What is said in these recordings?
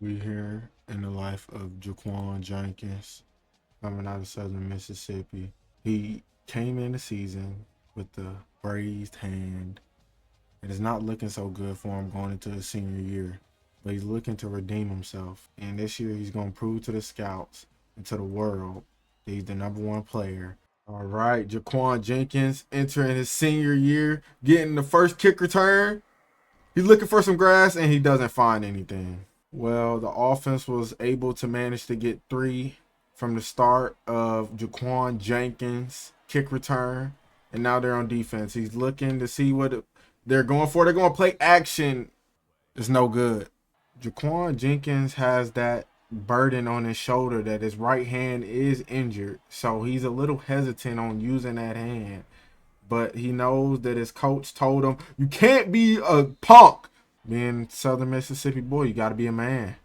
We here in the life of Jaquan Jenkins, coming out of Southern Mississippi. He came in the season with the raised hand. It is not looking so good for him going into his senior year, but he's looking to redeem himself. And this year he's going to prove to the scouts and to the world that he's the #1 player. All right, Jaquan Jenkins entering his senior year, getting the first kick return. He's looking for some grass and he doesn't find anything. Well, the offense was able to manage to get 3 from the start of Jaquan Jenkins' kick return, and now they're on defense. He's looking to see what they're going for. They're going to play action. It's no good. Jaquan Jenkins has that burden on his shoulder that his right hand is injured, so he's a little hesitant on using that hand. But he knows that his coach told him, you can't be a punk. Being Southern Mississippi boy, you got to be a man.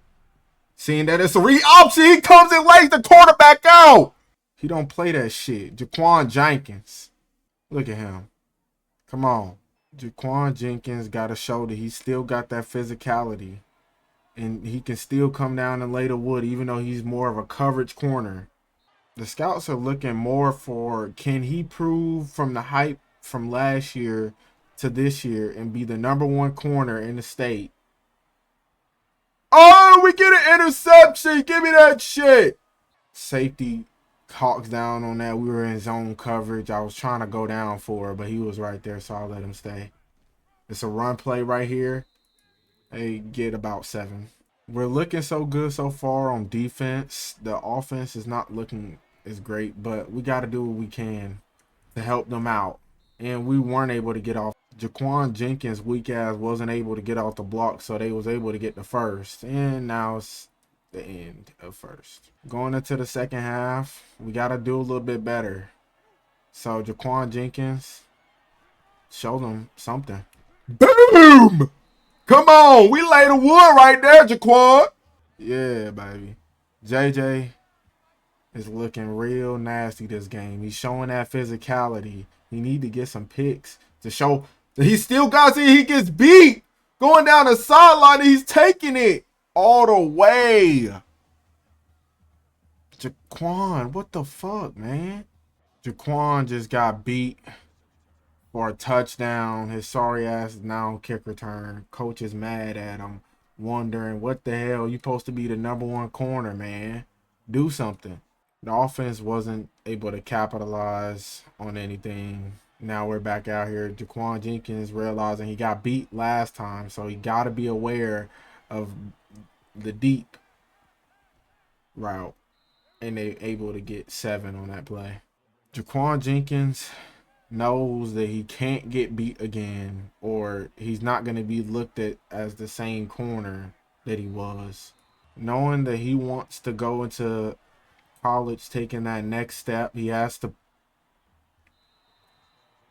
Seeing that it's a read option, he comes and lays the quarterback out. He don't play that shit. Jaquan Jenkins. Look at him. Come on. Jaquan Jenkins got to show that he still got that physicality. And he can still come down and lay the wood, even though he's more of a coverage corner. The scouts are looking more for, can he prove from the hype from last year to this year and be the #1 corner in the state? Oh, we get an interception. Give me that shit. Safety hawks down on that. We were in zone coverage. I was trying to go down for it, but he was right there, so I'll let him stay. It's a run play right here. They get about 7. We're looking so good so far on defense. The offense is not looking as great, but we got to do what we can to help them out. And we weren't able to get off. Jaquan Jenkins' weak ass wasn't able to get off the block, so they was able to get the first. And now it's the end of first. Going into the second half, we got to do a little bit better. So Jaquan Jenkins, show them something. Boom! Come on, we lay the wood right there, Jaquan. Yeah, baby. JJ is looking real nasty this game. He's showing that physicality. He need to get some picks to show that he still got it. He gets beat going down the sideline. He's taking it all the way. Jaquan, what the fuck, man? Jaquan just got beat for a touchdown. His sorry ass is now on kick return. Coach is mad at him, wondering what the hell, you supposed to be the #1 corner, man. Do something. The offense wasn't able to capitalize on anything. Now we're back out here. Jaquan Jenkins realizing he got beat last time, so he got to be aware of the deep route. And they able to get 7 on that play. Jaquan Jenkins knows that he can't get beat again, or he's not going to be looked at as the same corner that he was. Knowing that he wants to go into college, taking that next step, he has to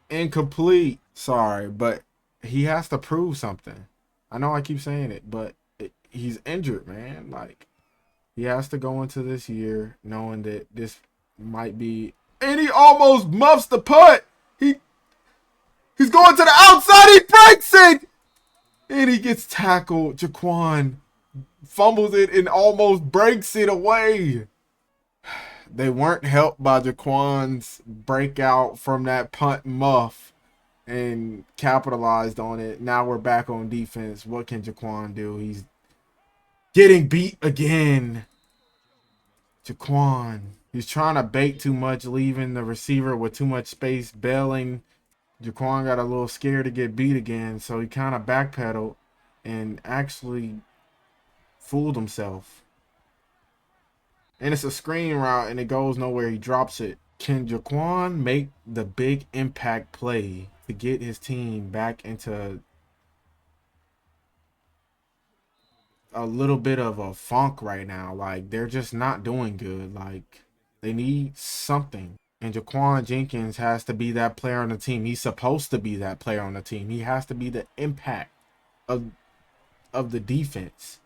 incomplete. Sorry, but he has to prove something. I know I keep saying it, but he's injured, man. Like, he has to go into this year knowing that this might be, and he almost muffs the putt. He's going to the outside. He breaks it. And he gets tackled. Jaquan fumbles it and almost breaks it away. They weren't helped by Jaquan's breakout from that punt muff and capitalized on it. Now we're back on defense. What can Jaquan do? He's getting beat again. Jaquan. He's trying to bait too much, leaving the receiver with too much space, bailing. Jaquan got a little scared to get beat again, so he kind of backpedaled and actually fooled himself. And it's a screen route, and it goes nowhere. He drops it. Can Jaquan make the big impact play to get his team back into a little bit of a funk right now? Like, they're just not doing good. Like, they need something. And Jaquan Jenkins has to be that player on the team. He's supposed to be that player on the team. He has to be the impact of the defense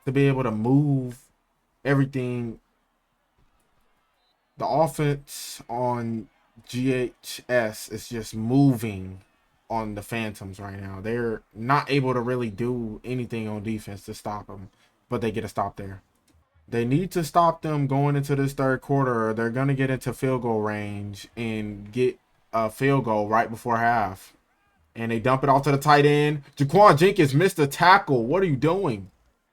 to be able to move everything. The offense on GHS is just moving on the Phantoms right now. They're not able to really do anything on defense to stop them. but they get a stop there. They need to stop them going into this third quarter, or they're going to get into field goal range and get a field goal right before half. And they dump it off to the tight end. Jaquan Jenkins missed a tackle. What are you doing?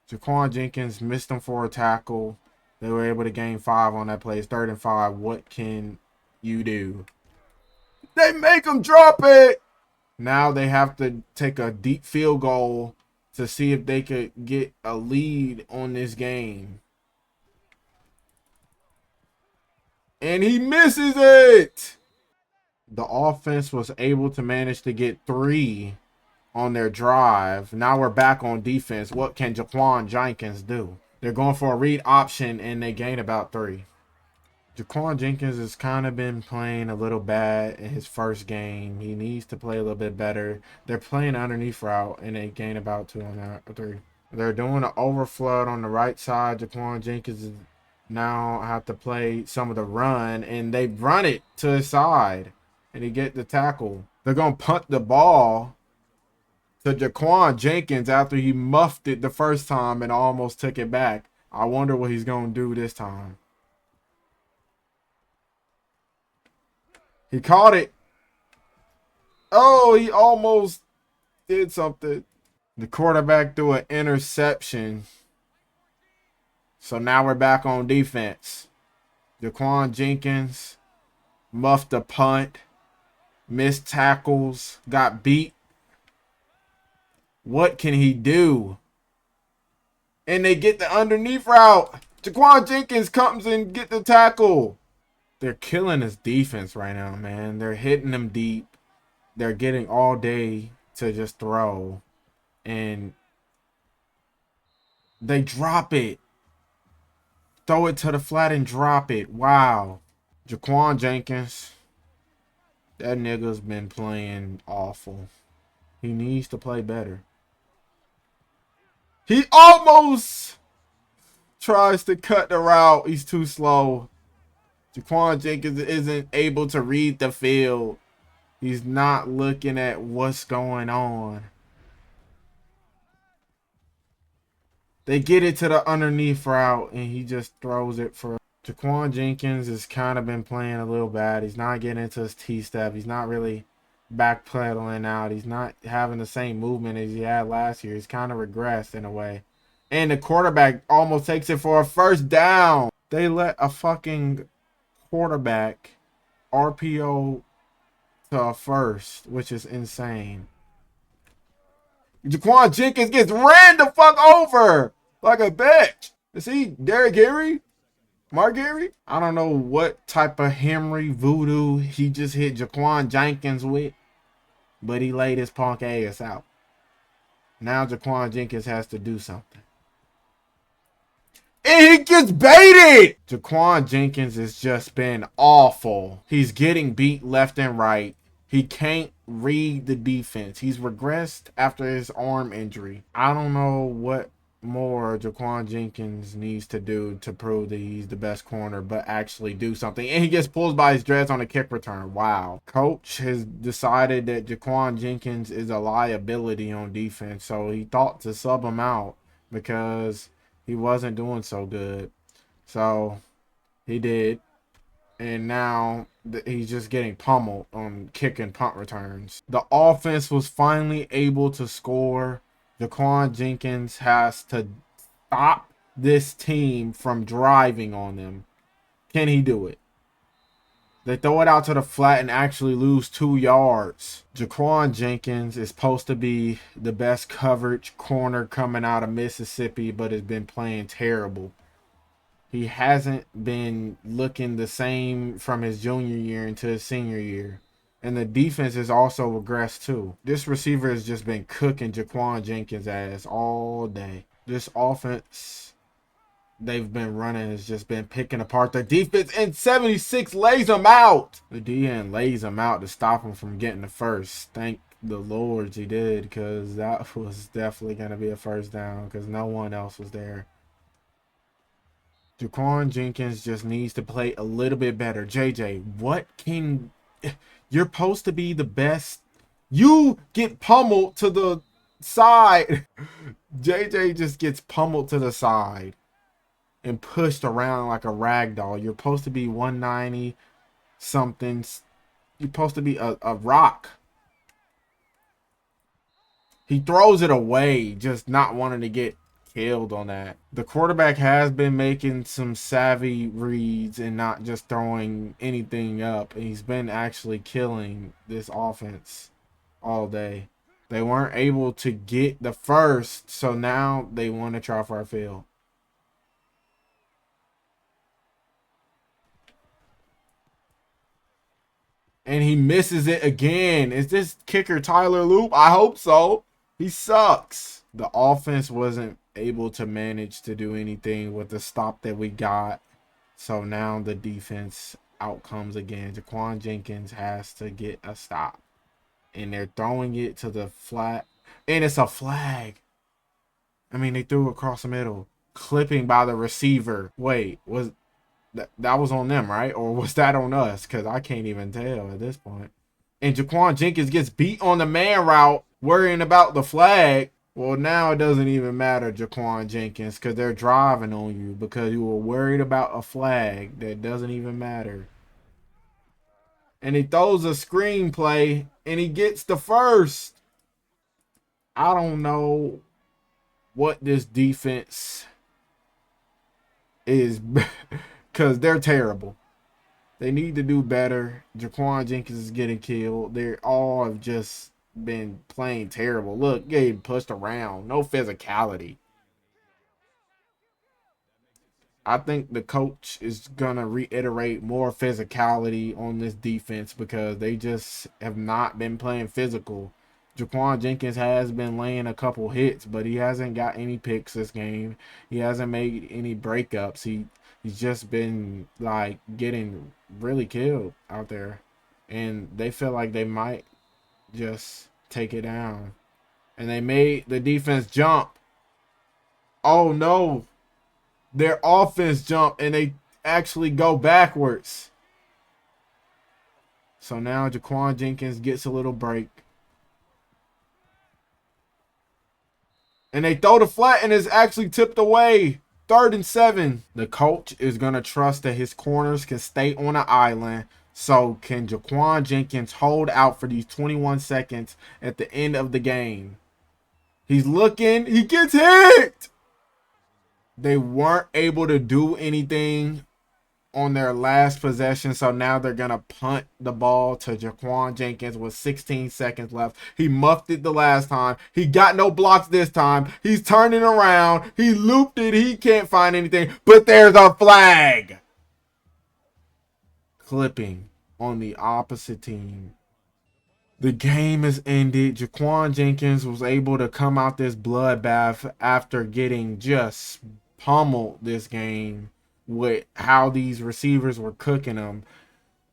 Jaquan Jenkins missed him for a tackle. They were able to gain 5 on that play. It's 3rd and 5. What can you do? They make him drop it. Now they have to take a deep field goal to see if they could get a lead on this game. And he misses it. The offense was able to manage to get 3 on their drive. Now we're back on defense. What can Jaquan Jenkins do? They're going for a read option, and they gain about 3. Jaquan Jenkins has kind of been playing a little bad in his first game. He needs to play a little bit better. They're playing underneath route, and they gain about 2 on that, 3. They're doing an overflood on the right side. Jaquan Jenkins now have to play some of the run, and they run it to his side, and he get the tackle. They're going to punt the ball to Jaquan Jenkins after he muffed it the first time and almost took it back. I wonder what he's going to do this time. He caught it. Oh, he almost did something. The quarterback threw an interception. So now we're back on defense. Jaquan Jenkins muffed a punt, missed tackles, got beat. What can he do? And they get the underneath route. Jaquan Jenkins comes and get the tackle. They're killing his defense right now, man. They're hitting him deep. They're getting all day to just throw. And they drop it. Throw it to the flat and drop it. Wow. Jaquan Jenkins. That nigga's been playing awful. He needs to play better. He almost tries to cut the route. He's too slow. Jaquan Jenkins isn't able to read the field. He's not looking at what's going on. They get it to the underneath route, and he just throws it for... Jaquan Jenkins has kind of been playing a little bad. He's not getting into his T-step. He's not really backpedaling out. He's not having the same movement as he had last year. He's kind of regressed in a way. And the quarterback almost takes it for a first down. They let a fucking quarterback RPO to a first, which is insane. Jaquan Jenkins gets ran the fuck over like a bitch. Is he Derrick Henry? Mark Henry? I don't know what type of Henry voodoo he just hit Jaquan Jenkins with, but he laid his punk ass out. Now Jaquan Jenkins has to do something. And he gets baited! Jaquan Jenkins has just been awful. He's getting beat left and right. He can't read the defense. He's regressed after his arm injury. I don't know what more Jaquan Jenkins needs to do to prove that he's the best corner, but actually do something. And he gets pulled by his dreads on a kick return. Wow. Coach has decided that Jaquan Jenkins is a liability on defense, so he thought to sub him out because he wasn't doing so good. So he did. And now he's just getting pummeled on kick and punt returns. The offense was finally able to score. Jaquan Jenkins has to stop this team from driving on them. Can he do it? They throw it out to the flat and actually lose 2 yards. Jaquan Jenkins is supposed to be the best coverage corner coming out of Mississippi, but has been playing terrible. He hasn't been looking the same from his junior year into his senior year. And the defense has also regressed too. This receiver has just been cooking Jaquan Jenkins' ass all day. This offense they've been running has just been picking apart the defense, and 76 lays him out. The DN lays him out to stop him from getting the first. Thank the Lord he did, because that was definitely going to be a first down because no one else was there. Jaquan Jenkins just needs to play a little bit better. JJ, what can... You're supposed to be the best. You get pummeled to the side. JJ just gets pummeled to the side and pushed around like a rag doll. You're supposed to be 190 something. You're supposed to be a rock. He throws it away, just not wanting to get killed on that. The quarterback has been making some savvy reads and not just throwing anything up. And he's been actually killing this offense all day. They weren't able to get the first, so now they want to try for a field. And he misses it again. Is this kicker Tyler Loop? I hope so. He sucks. The offense wasn't able to manage to do anything with the stop that we got. So now the defense outcomes again. Jaquan Jenkins has to get a stop. And they're throwing it to the flat. And it's a flag. I mean, they threw across the middle. Clipping by the receiver. Wait, was that was on them, right? Or was that on us? Because I can't even tell at this point. And Jaquan Jenkins gets beat on the man route, worrying about the flag. Well, now it doesn't even matter, Jaquan Jenkins, because they're driving on you because you were worried about a flag that doesn't even matter. And he throws a screenplay, and he gets the first. I don't know what this defense is because they're terrible. They need to do better. Jaquan Jenkins is getting killed. They all have just been playing terrible. Look, getting pushed around. No physicality. I think the coach is going to reiterate more physicality on this defense because they just have not been playing physical. Jaquan Jenkins has been laying a couple hits, but he hasn't got any picks this game. He hasn't made any breakups. He's just been like getting really killed out there. And they feel like they might just take it down. And they made the defense jump. Oh no. Their offense jump and they actually go backwards. So now Jaquan Jenkins gets a little break. And they throw the flat and it's actually tipped away. 3rd and 7. The coach is going to trust that his corners can stay on the island. So can Jaquan Jenkins hold out for these 21 seconds at the end of the game? He's looking. He gets hit. They weren't able to do anything on their last possession, so now they're going to punt the ball to Jaquan Jenkins with 16 seconds left. He muffed it the last time. He got no blocks this time. He's turning around. He looped it. He can't find anything, but there's a flag. Clipping on the opposite team. The game is ended. Jaquan Jenkins was able to come out this bloodbath after getting just pummeled this game with how these receivers were cooking him.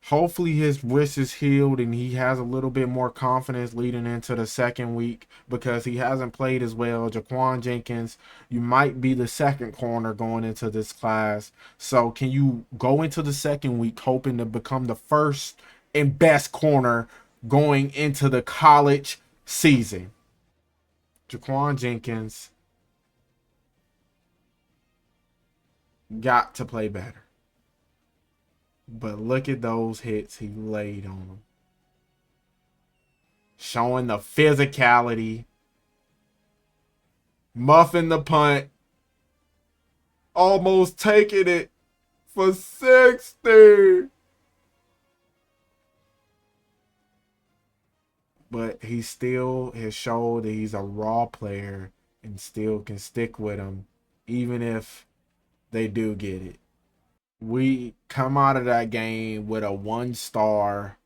Hopefully his wrist is healed and he has a little bit more confidence leading into the second week because he hasn't played as well. Jaquan Jenkins, you might be the second corner going into this class. So can you go into the second week hoping to become the first and best corner going into the college season? Jaquan Jenkins got to play better. But look at those hits he laid on them. Showing the physicality. Muffing the punt. Almost taking it for 60. But he still has showed that he's a raw player and still can stick with him, even if they do get it. We come out of that game with a 1 star.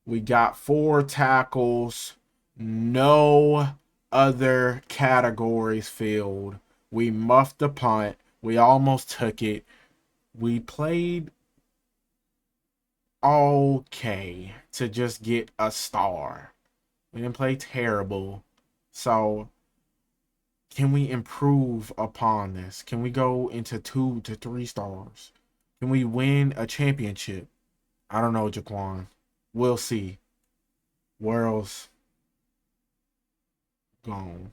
We got 4 tackles, no other categories filled. We muffed the punt. We almost took it. We played okay to just get a star. We didn't play terrible. So can we improve upon this? Can we go into 2 to 3 stars? Can we win a championship? I don't know, Jaquan. We'll see. Wxrlze. gone.